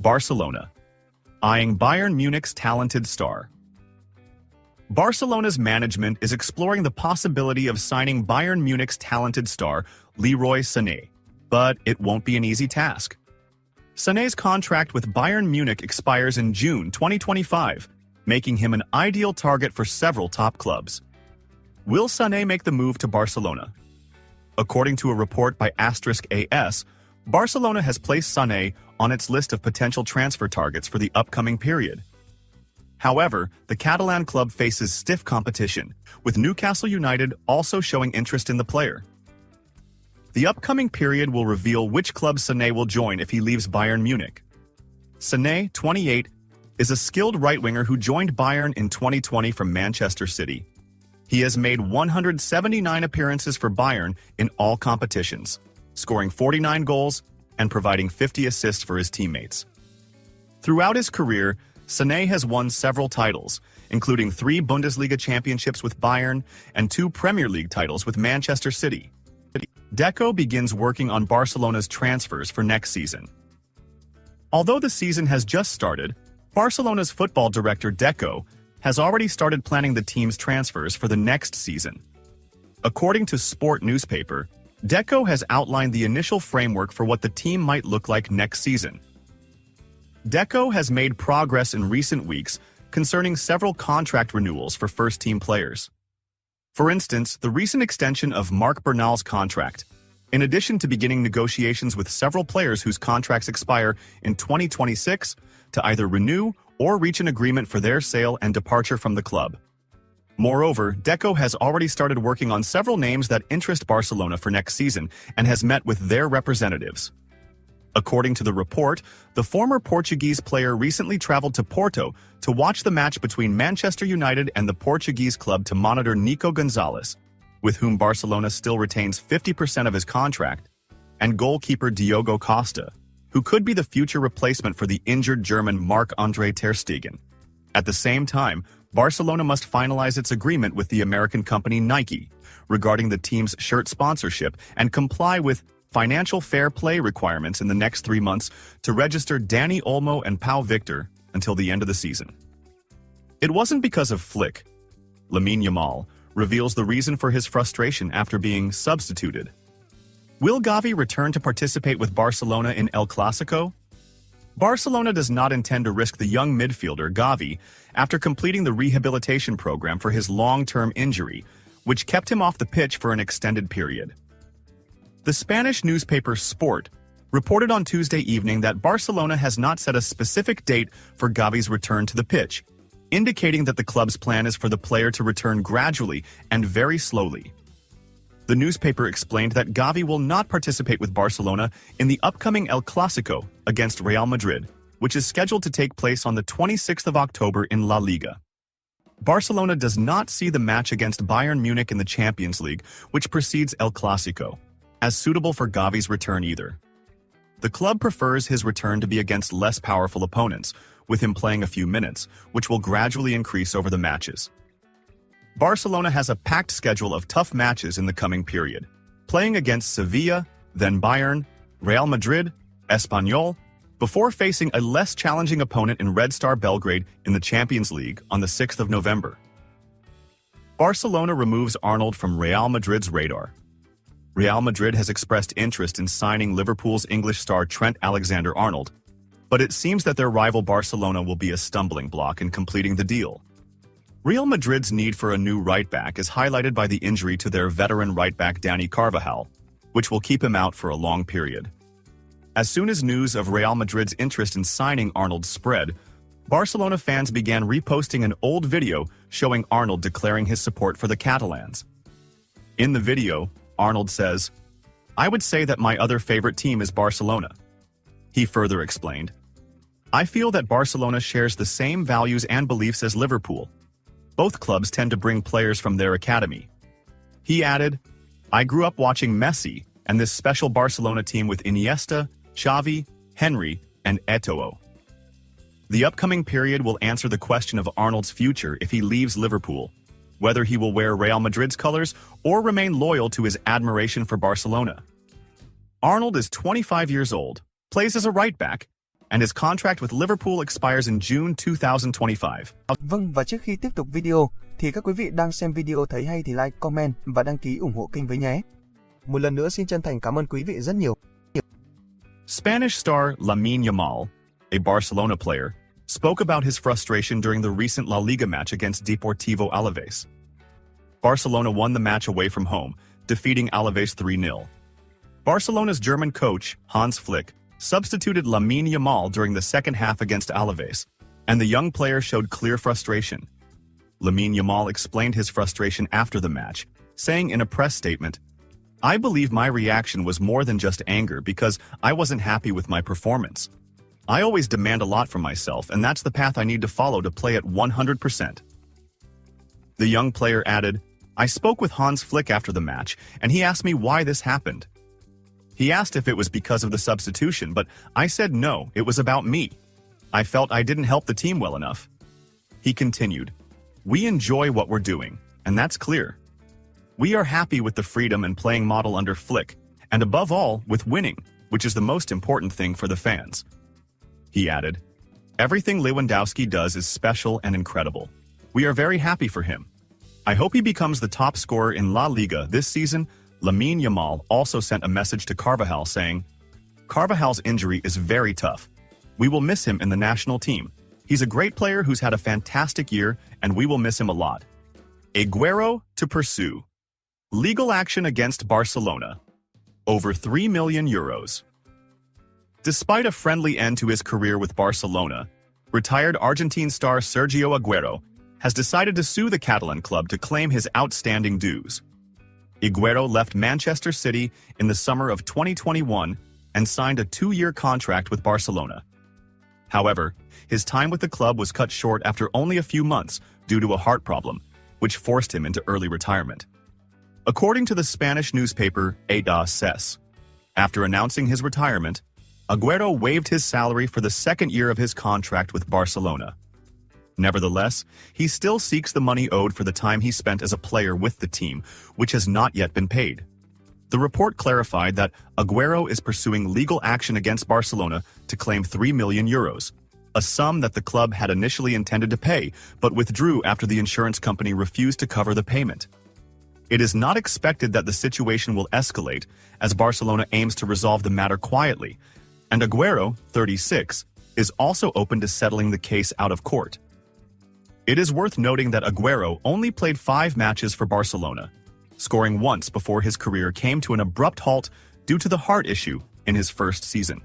Barcelona, eyeing Bayern Munich's talented star. Barcelona's management is exploring the possibility of signing Bayern Munich's talented star, Leroy Sané, but it won't be an easy task. Sané's contract with Bayern Munich expires in June 2025, making him an ideal target for several top clubs. Will Sané make the move to Barcelona? According to a report by *AS, Barcelona has placed Sané on its list of potential transfer targets for the upcoming period. However, the Catalan club faces stiff competition, with Newcastle United also showing interest in the player. The upcoming period will reveal which club Sané will join if he leaves Bayern Munich. Sané, 28, is a skilled right-winger who joined Bayern in 2020 from Manchester City. He has made 179 appearances for Bayern in all competitions, scoring 49 goals and providing 50 assists for his teammates. Throughout his career, Sané has won several titles, including 3 Bundesliga championships with Bayern and 2 Premier League titles with Manchester City. Deco begins working on Barcelona's transfers for next season. Although the season has just started, Barcelona's football director Deco has already started planning the team's transfers for the next season. According to Sport newspaper, Deco has outlined the initial framework for what the team might look like next season. Deco has made progress in recent weeks concerning several contract renewals for first-team players. For instance, the recent extension of Marc Bernal's contract, in addition to beginning negotiations with several players whose contracts expire in 2026 to either renew or reach an agreement for their sale and departure from the club. Moreover, Deco has already started working on several names that interest Barcelona for next season and has met with their representatives. According to the report, the former Portuguese player recently traveled to Porto to watch the match between Manchester United and the Portuguese club to monitor Nico Gonzalez, with whom Barcelona still retains 50% of his contract, and goalkeeper Diogo Costa, who could be the future replacement for the injured German Marc-Andre ter Stegen. At the same time, Barcelona must finalize its agreement with the American company Nike regarding the team's shirt sponsorship and comply with financial fair play requirements in the next 3 months to register Dani Olmo and Pau Victor until the end of the season. It wasn't because of Flick. Lamine Yamal reveals the reason for his frustration after being substituted. Will Gavy return to participate with Barcelona in El Clasico? Barcelona does not intend to risk the young midfielder Gavy after completing the rehabilitation program for his long-term injury, which kept him off the pitch for an extended period. The Spanish newspaper Sport reported on Tuesday evening that Barcelona has not set a specific date for Gavi's return to the pitch, indicating that the club's plan is for the player to return gradually and very slowly. The newspaper explained that Gavy will not participate with Barcelona in the upcoming El Clasico against Real Madrid, which is scheduled to take place on the 26th of October in La Liga. Barcelona does not see the match against Bayern Munich in the Champions League, which precedes El Clasico, as suitable for Gavi's return either. The club prefers his return to be against less powerful opponents, with him playing a few minutes, which will gradually increase over the matches. Barcelona has a packed schedule of tough matches in the coming period, playing against Sevilla, then Bayern, Real Madrid, Espanyol, before facing a less challenging opponent in Red Star Belgrade in the Champions League on the 6th of November. Barcelona removes Arnold from Real Madrid's radar. Real Madrid has expressed interest in signing Liverpool's English star Trent Alexander-Arnold, but it seems that their rival Barcelona will be a stumbling block in completing the deal. Real Madrid's need for a new right-back is highlighted by the injury to their veteran right-back Dani Carvajal, which will keep him out for a long period. As soon as news of Real Madrid's interest in signing Arnold spread, Barcelona fans began reposting an old video showing Arnold declaring his support for the Catalans. In the video, Arnold says, "I would say that my other favorite team is Barcelona." He further explained, "I feel that Barcelona shares the same values and beliefs as Liverpool. Both clubs tend to bring players from their academy." He added, "I grew up watching Messi and this special Barcelona team with Iniesta, Xavi, Henry, and Eto'o. The upcoming period will answer the question of Arnold's future if he leaves Liverpool, whether he will wear Real Madrid's colors or remain loyal to his admiration for Barcelona. Arnold is 25 years old, plays as a right back, and his contract with Liverpool expires in June 2025. Vâng, và trước khi tiếp tục video, thì các quý vị đang xem video thấy hay thì like, comment và đăng ký ủng hộ kênh với nhé. Một lần nữa xin chân thành cảm ơn quý vị rất nhiều. Spanish star Lamine Yamal, a Barcelona player, spoke about his frustration during the recent La Liga match against Deportivo Alaves. Barcelona won the match away from home, defeating Alaves 3-0. Barcelona's German coach, Hans Flick, substituted Lamine Yamal during the second half against Alaves, and the young player showed clear frustration. Lamine Yamal explained his frustration after the match, saying in a press statement, "I believe my reaction was more than just anger because I wasn't happy with my performance. I always demand a lot from myself, and that's the path I need to follow to play at 100%. The young player added, "I spoke with Hans Flick after the match, and he asked me why this happened. He asked if it was because of the substitution, but I said no, it was about me. I felt I didn't help the team well enough." He continued, "We enjoy what we're doing, and that's clear. We are happy with the freedom and playing model under Flick, and above all, with winning, which is the most important thing for the fans." He added, "Everything Lewandowski does is special and incredible. We are very happy for him. I hope he becomes the top scorer in La Liga this season." Lamine Yamal also sent a message to Carvajal saying, "Carvajal's injury is very tough. We will miss him in the national team. He's a great player who's had a fantastic year, and we will miss him a lot." Agüero to pursue legal action against Barcelona. Over €3 million. Despite a friendly end to his career with Barcelona, retired Argentine star Sergio Agüero has decided to sue the Catalan club to claim his outstanding dues. Agüero left Manchester City in the summer of 2021 and signed a 2-year contract with Barcelona. However, his time with the club was cut short after only a few months due to a heart problem, which forced him into early retirement. According to the Spanish newspaper AS, after announcing his retirement, Agüero waived his salary for the second year of his contract with Barcelona. Nevertheless, he still seeks the money owed for the time he spent as a player with the team, which has not yet been paid. The report clarified that Agüero is pursuing legal action against Barcelona to claim €3 million, a sum that the club had initially intended to pay, but withdrew after the insurance company refused to cover the payment. It is not expected that the situation will escalate, as Barcelona aims to resolve the matter quietly, and Agüero, 36, is also open to settling the case out of court. It is worth noting that Agüero only played 5 matches for Barcelona, scoring once before his career came to an abrupt halt due to the heart issue in his first season.